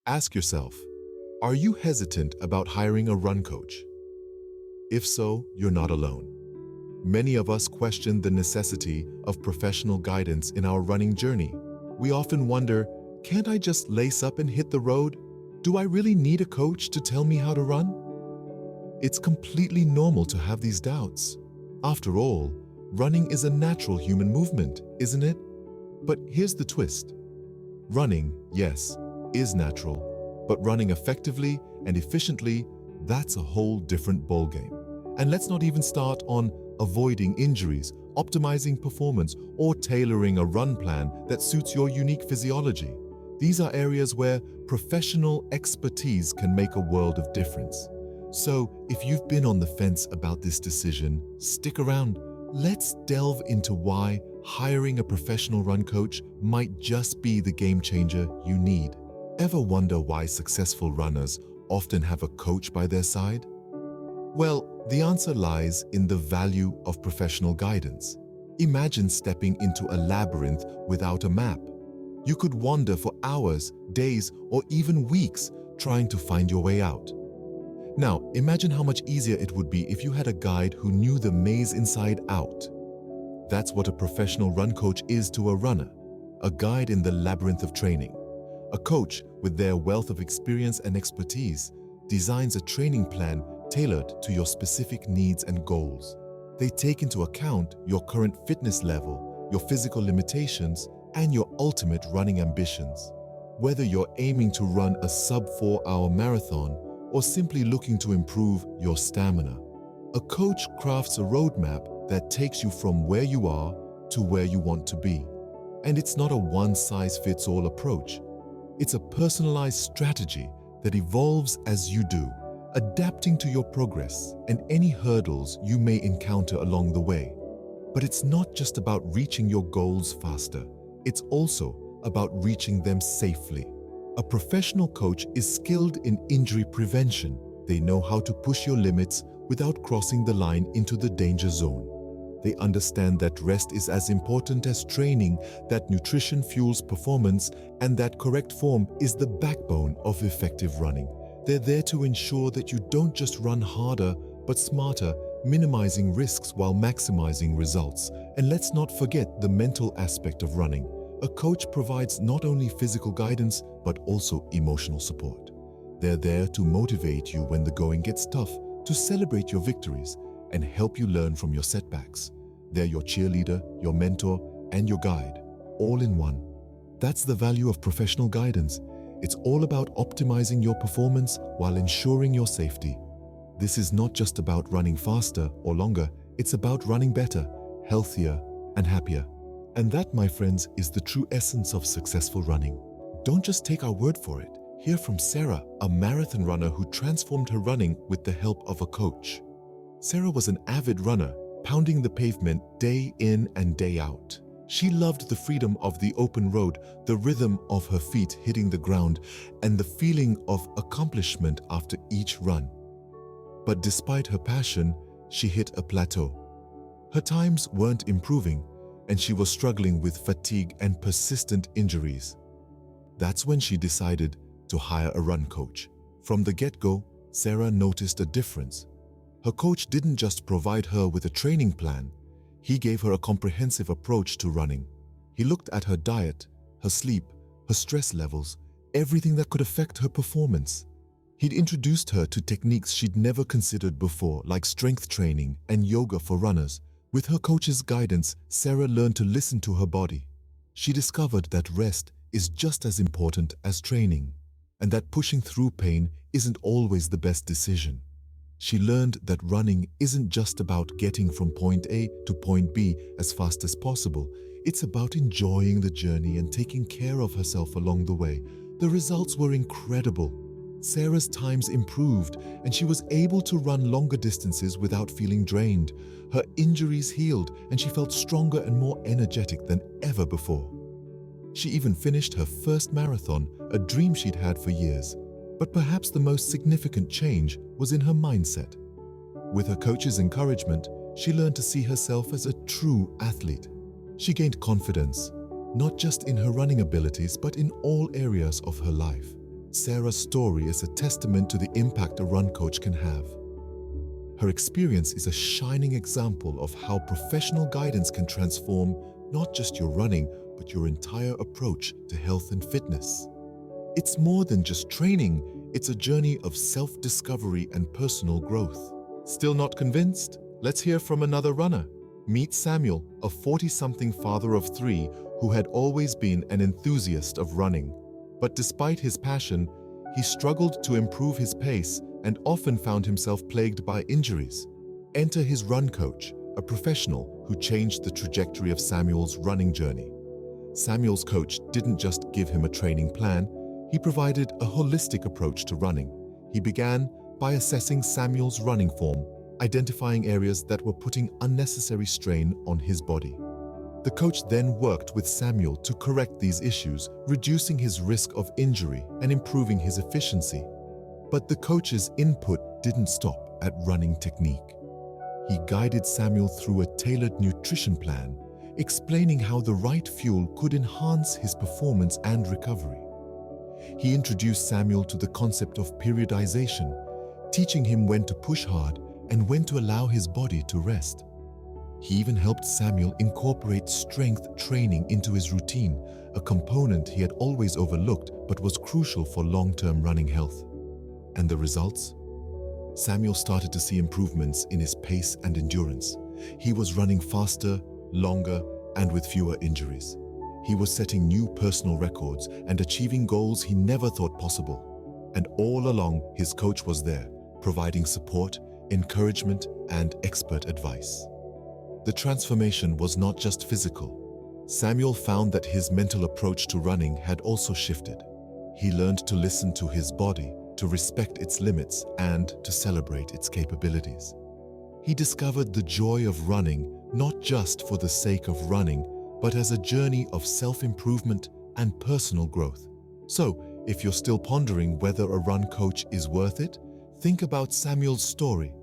Ask yourself, are you hesitant about hiring a run coach? If so, you're not alone. Many of us question the necessity of professional guidance in our running journey. We often wonder, can't I just lace up and hit the road? Do I really need a coach to tell me how to run? It's completely normal to have these doubts. After all, running is a natural human movement, isn't it? But here's the twist. Running, yes, is natural, but running effectively and efficiently, that's a whole different ballgame. And let's not even start on avoiding injuries, optimizing performance, or tailoring a run plan that suits your unique physiology. These are areas where professional expertise can make a world of difference. So, if you've been on the fence about this decision, stick around. Let's delve into why hiring a professional run coach might just be the game changer you need. Ever wonder why successful runners often have a coach by their side? Well, the answer lies in the value of professional guidance. Imagine stepping into a labyrinth without a map. You could wander for hours, days, or even weeks trying to find your way out. Now, imagine how much easier it would be if you had a guide who knew the maze inside out. That's what a professional run coach is to a runner, a guide in the labyrinth of training. A coach, with their wealth of experience and expertise, designs a training plan tailored to your specific needs and goals. They take into account your current fitness level, your physical limitations, and your ultimate running ambitions. Whether you're aiming to run a sub-4-hour marathon or simply looking to improve your stamina, a coach crafts a roadmap that takes you from where you are to where you want to be. And it's not a one-size-fits-all approach. It's a personalized strategy that evolves as you do, adapting to your progress and any hurdles you may encounter along the way. But it's not just about reaching your goals faster. It's also about reaching them safely. A professional coach is skilled in injury prevention. They know how to push your limits without crossing the line into the danger zone. They understand that rest is as important as training, that nutrition fuels performance, and that correct form is the backbone of effective running. They're there to ensure that you don't just run harder, but smarter, minimizing risks while maximizing results. And let's not forget the mental aspect of running. A coach provides not only physical guidance, but also emotional support. They're there to motivate you when the going gets tough, to celebrate your victories, and help you learn from your setbacks. They're your cheerleader, your mentor, and your guide, all in one. That's the value of professional guidance. It's all about optimizing your performance while ensuring your safety. This is not just about running faster or longer, it's about running better, healthier, and happier. And that, my friends, is the true essence of successful running. Don't just take our word for it. Hear from Sarah, a marathon runner who transformed her running with the help of a coach. Sarah was an avid runner, pounding the pavement day in and day out. She loved the freedom of the open road, the rhythm of her feet hitting the ground, and the feeling of accomplishment after each run. But despite her passion, she hit a plateau. Her times weren't improving, and she was struggling with fatigue and persistent injuries. That's when she decided to hire a run coach. From the get-go, Sarah noticed a difference. Her coach didn't just provide her with a training plan, he gave her a comprehensive approach to running. He looked at her diet, her sleep, her stress levels, everything that could affect her performance. He'd introduced her to techniques she'd never considered before, like strength training and yoga for runners. With her coach's guidance, Sarah learned to listen to her body. She discovered that rest is just as important as training, and that pushing through pain isn't always the best decision. She learned that running isn't just about getting from point A to point B as fast as possible. It's about enjoying the journey and taking care of herself along the way. The results were incredible. Sarah's times improved, and she was able to run longer distances without feeling drained. Her injuries healed, and she felt stronger and more energetic than ever before. She even finished her first marathon, a dream she'd had for years. But perhaps the most significant change was in her mindset. With her coach's encouragement, she learned to see herself as a true athlete. She gained confidence, not just in her running abilities, but in all areas of her life. Sarah's story is a testament to the impact a run coach can have. Her experience is a shining example of how professional guidance can transform not just your running, but your entire approach to health and fitness. It's more than just training, it's a journey of self-discovery and personal growth. Still not convinced? Let's hear from another runner. Meet Samuel, a 40-something father of 3 who had always been an enthusiast of running. But despite his passion, he struggled to improve his pace and often found himself plagued by injuries. Enter his run coach, a professional who changed the trajectory of Samuel's running journey. Samuel's coach didn't just give him a training plan, he provided a holistic approach to running. He began by assessing Samuel's running form, identifying areas that were putting unnecessary strain on his body. The coach then worked with Samuel to correct these issues, reducing his risk of injury and improving his efficiency. But the coach's input didn't stop at running technique. He guided Samuel through a tailored nutrition plan, explaining how the right fuel could enhance his performance and recovery. He introduced Samuel to the concept of periodization, teaching him when to push hard and when to allow his body to rest. He even helped Samuel incorporate strength training into his routine, a component he had always overlooked but was crucial for long-term running health. And the results? Samuel started to see improvements in his pace and endurance. He was running faster, longer, and with fewer injuries. He was setting new personal records and achieving goals he never thought possible. And all along, his coach was there, providing support, encouragement, and expert advice. The transformation was not just physical. Samuel found that his mental approach to running had also shifted. He learned to listen to his body, to respect its limits, and to celebrate its capabilities. He discovered the joy of running not just for the sake of running, but as a journey of self-improvement and personal growth. So, if you're still pondering whether a run coach is worth it, think about Samuel's story.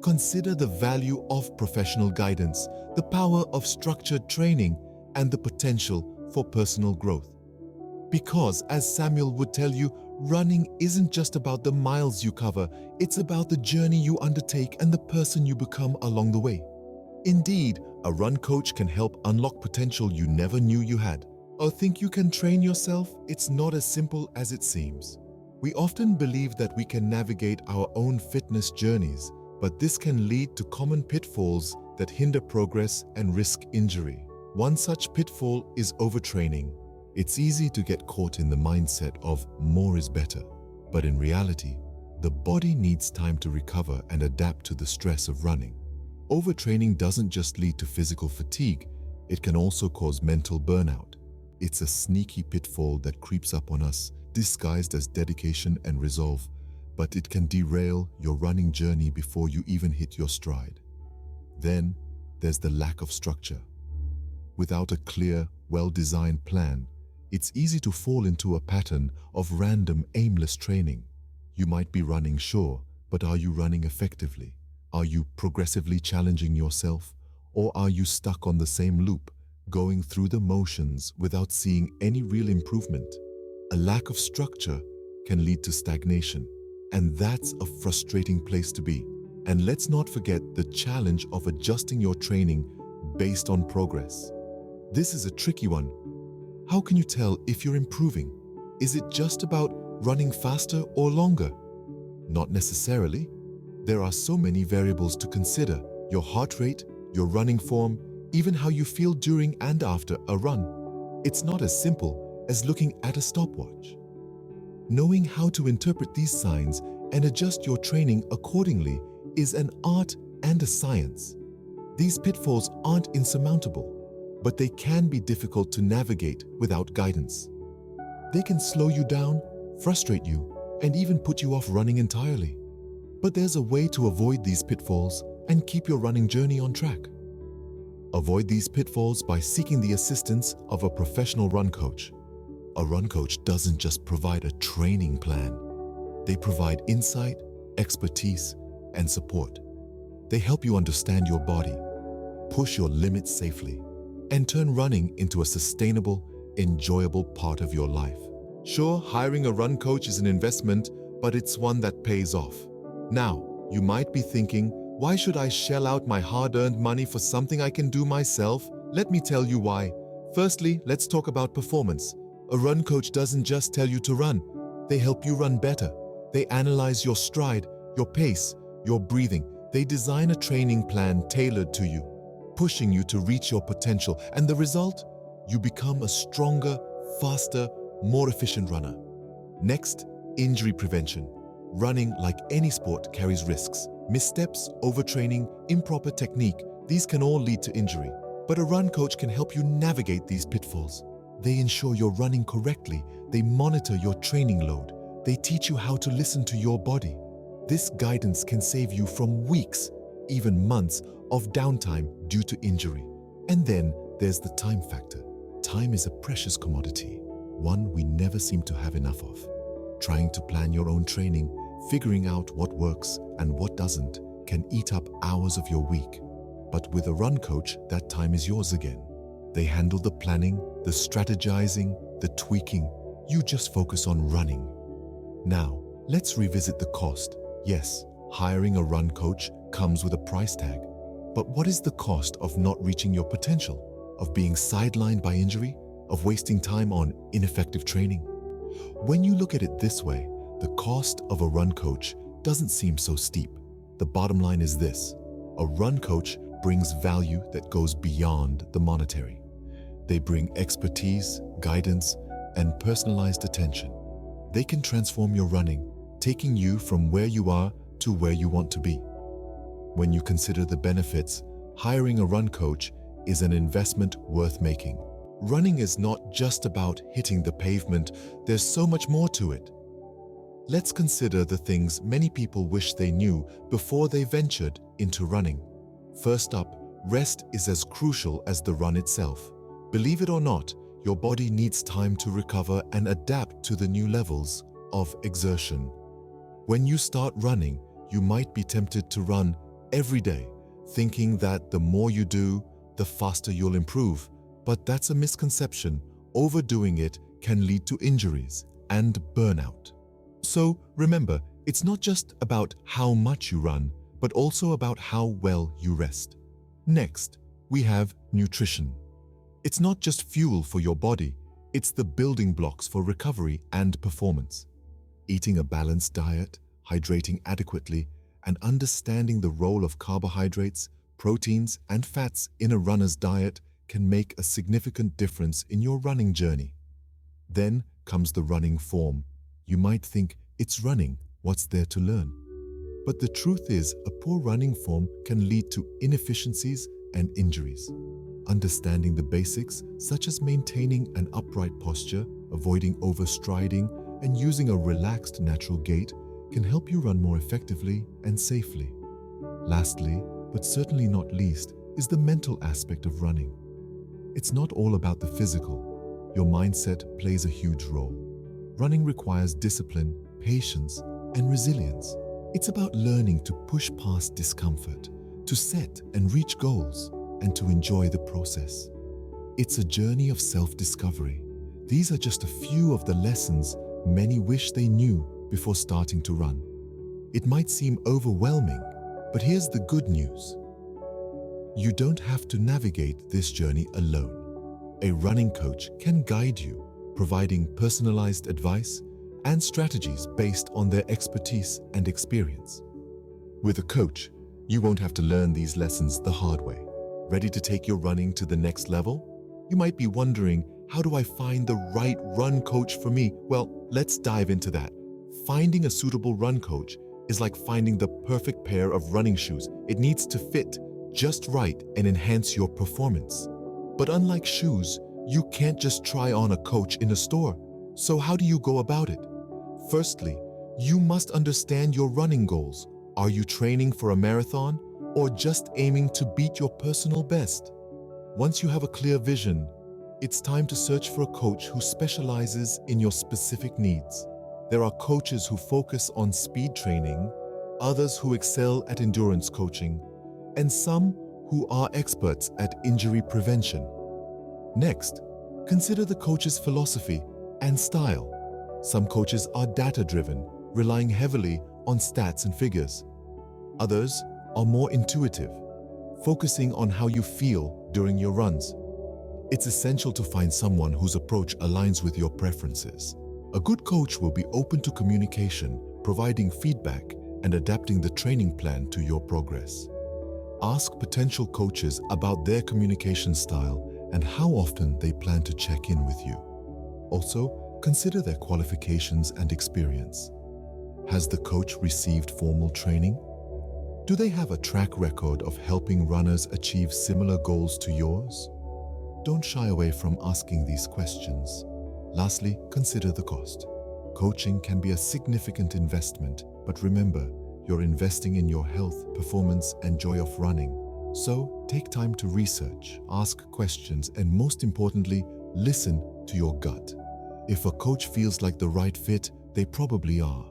Consider the value of professional guidance, the power of structured training, and the potential for personal growth. Because, as Samuel would tell you, running isn't just about the miles you cover, it's about the journey you undertake and the person you become along the way. Indeed, a run coach can help unlock potential you never knew you had. Or think you can train yourself? It's not as simple as it seems. We often believe that we can navigate our own fitness journeys, but this can lead to common pitfalls that hinder progress and risk injury. One such pitfall is overtraining. It's easy to get caught in the mindset of more is better, but in reality, the body needs time to recover and adapt to the stress of running. Overtraining doesn't just lead to physical fatigue, it can also cause mental burnout. It's a sneaky pitfall that creeps up on us, disguised as dedication and resolve, but it can derail your running journey before you even hit your stride. Then, there's the lack of structure. Without a clear, well-designed plan, it's easy to fall into a pattern of random, aimless training. You might be running, sure, but are you running effectively? Are you progressively challenging yourself? Or are you stuck on the same loop, going through the motions without seeing any real improvement? A lack of structure can lead to stagnation, and that's a frustrating place to be. And let's not forget the challenge of adjusting your training based on progress. This is a tricky one. How can you tell if you're improving? Is it just about running faster or longer? Not necessarily. There are so many variables to consider: your heart rate, your running form, even how you feel during and after a run. It's not as simple as looking at a stopwatch. Knowing how to interpret these signs and adjust your training accordingly is an art and a science. These pitfalls aren't insurmountable, but they can be difficult to navigate without guidance. They can slow you down, frustrate you, and even put you off running entirely. But there's a way to avoid these pitfalls and keep your running journey on track. Avoid these pitfalls by seeking the assistance of a professional run coach. A run coach doesn't just provide a training plan. They provide insight, expertise, and support. They help you understand your body, push your limits safely, and turn running into a sustainable, enjoyable part of your life. Sure, hiring a run coach is an investment, but it's one that pays off. Now, you might be thinking, why should I shell out my hard-earned money for something I can do myself? Let me tell you why. Firstly, let's talk about performance. A run coach doesn't just tell you to run. They help you run better. They analyze your stride, your pace, your breathing. They design a training plan tailored to you, pushing you to reach your potential. And the result? You become a stronger, faster, more efficient runner. Next, injury prevention. Running, like any sport, carries risks. Missteps, overtraining, improper technique, these can all lead to injury. But a run coach can help you navigate these pitfalls. They ensure you're running correctly. They monitor your training load. They teach you how to listen to your body. This guidance can save you from weeks, even months, of downtime due to injury. And then there's the time factor. Time is a precious commodity, one we never seem to have enough of. Trying to plan your own training, figuring out what works and what doesn't, can eat up hours of your week. But with a run coach, that time is yours again. They handle the planning, the strategizing, the tweaking. You just focus on running. Now, let's revisit the cost. Yes, hiring a run coach comes with a price tag. But what is the cost of not reaching your potential? Of being sidelined by injury? Of wasting time on ineffective training? When you look at it this way, the cost of a run coach doesn't seem so steep. The bottom line is this: a run coach brings value that goes beyond the monetary. They bring expertise, guidance, and personalized attention. They can transform your running, taking you from where you are to where you want to be. When you consider the benefits, hiring a run coach is an investment worth making. Running is not just about hitting the pavement, there's so much more to it. Let's consider the things many people wish they knew before they ventured into running. First up, rest is as crucial as the run itself. Believe it or not, your body needs time to recover and adapt to the new levels of exertion. When you start running, you might be tempted to run every day, thinking that the more you do, the faster you'll improve. But that's a misconception. Overdoing it can lead to injuries and burnout. So remember, it's not just about how much you run, but also about how well you rest. Next, we have nutrition. It's not just fuel for your body, it's the building blocks for recovery and performance. Eating a balanced diet, hydrating adequately, and understanding the role of carbohydrates, proteins, and fats in a runner's diet can make a significant difference in your running journey. Then comes the running form. You might think, it's running, what's there to learn? But the truth is, a poor running form can lead to inefficiencies and injuries. Understanding the basics, such as maintaining an upright posture, avoiding overstriding, and using a relaxed natural gait, can help you run more effectively and safely. Lastly, but certainly not least, is the mental aspect of running. It's not all about the physical. Your mindset plays a huge role. Running requires discipline, patience, and resilience. It's about learning to push past discomfort, to set and reach goals, and to enjoy the process. It's a journey of self-discovery. These are just a few of the lessons many wish they knew before starting to run. It might seem overwhelming, but here's the good news. You don't have to navigate this journey alone. A running coach can guide you, providing personalized advice and strategies based on their expertise and experience. With a coach, you won't have to learn these lessons the hard way. Ready to take your running to the next level? You might be wondering, how do I find the right run coach for me? Well, let's dive into that. Finding a suitable run coach is like finding the perfect pair of running shoes. It needs to fit just right and enhance your performance. But unlike shoes, you can't just try on a coach in a store. So how do you go about it? Firstly, you must understand your running goals. Are you training for a marathon or just aiming to beat your personal best? Once you have a clear vision, it's time to search for a coach who specializes in your specific needs. There are coaches who focus on speed training, others who excel at endurance coaching, and some who are experts at injury prevention. Next, consider the coach's philosophy and style. Some coaches are data-driven, relying heavily on stats and figures. Others are more intuitive, focusing on how you feel during your runs. It's essential to find someone whose approach aligns with your preferences. A good coach will be open to communication, providing feedback, and adapting the training plan to your progress. Ask potential coaches about their communication style and how often they plan to check in with you. Also, consider their qualifications and experience. Has the coach received formal training? Do they have a track record of helping runners achieve similar goals to yours? Don't shy away from asking these questions. Lastly, consider the cost. Coaching can be a significant investment, but remember, you're investing in your health, performance, and joy of running. So, take time to research, ask questions, and most importantly, listen to your gut. If a coach feels like the right fit, they probably are.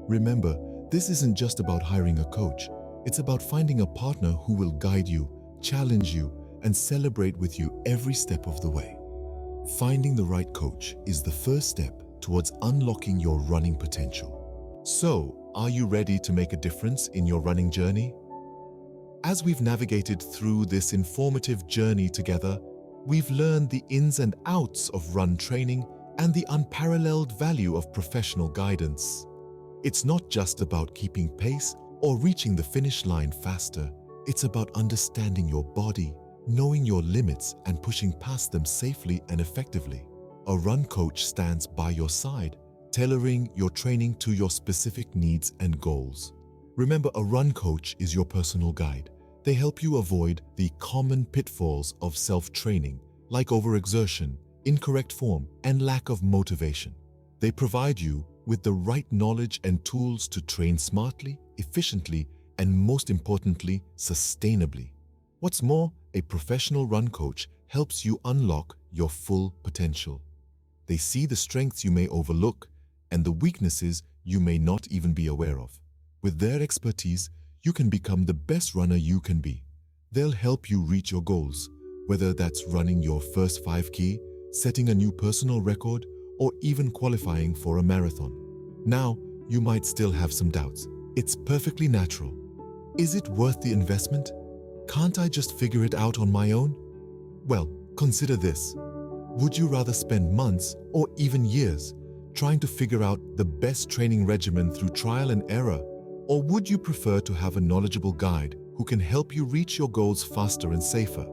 Remember, this isn't just about hiring a coach. It's about finding a partner who will guide you, challenge you, and celebrate with you every step of the way. Finding the right coach is the first step towards unlocking your running potential. So, are you ready to make a difference in your running journey? As we've navigated through this informative journey together, we've learned the ins and outs of run training and the unparalleled value of professional guidance. It's not just about keeping pace or reaching the finish line faster. It's about understanding your body, knowing your limits, and pushing past them safely and effectively. A run coach stands by your side, tailoring your training to your specific needs and goals. Remember, a run coach is your personal guide. They help you avoid the common pitfalls of self-training, like overexertion, incorrect form, and lack of motivation. They provide you with the right knowledge and tools to train smartly, efficiently, and most importantly, sustainably. What's more, a professional run coach helps you unlock your full potential. They see the strengths you may overlook and the weaknesses you may not even be aware of. With their expertise, you can become the best runner you can be. They'll help you reach your goals, whether that's running your first 5K, setting a new personal record, or even qualifying for a marathon. Now, you might still have some doubts. It's perfectly natural. Is it worth the investment? Can't I just figure it out on my own? Well, consider this. Would you rather spend months or even years trying to figure out the best training regimen through trial and error? Or would you prefer to have a knowledgeable guide who can help you reach your goals faster and safer?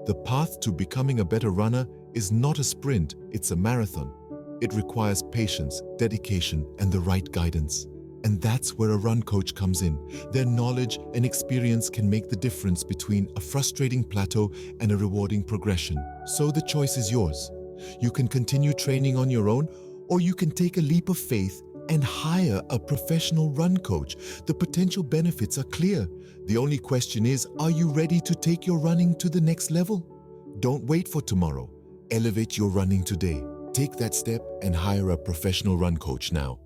The path to becoming a better runner is not a sprint, it's a marathon. It requires patience, dedication, and the right guidance. And that's where a run coach comes in. Their knowledge and experience can make the difference between a frustrating plateau and a rewarding progression. So the choice is yours. You can continue training on your own, or you can take a leap of faith and hire a professional run coach. The potential benefits are clear. The only question is, are you ready to take your running to the next level? Don't wait for tomorrow. Elevate your running today. Take that step and hire a professional run coach now.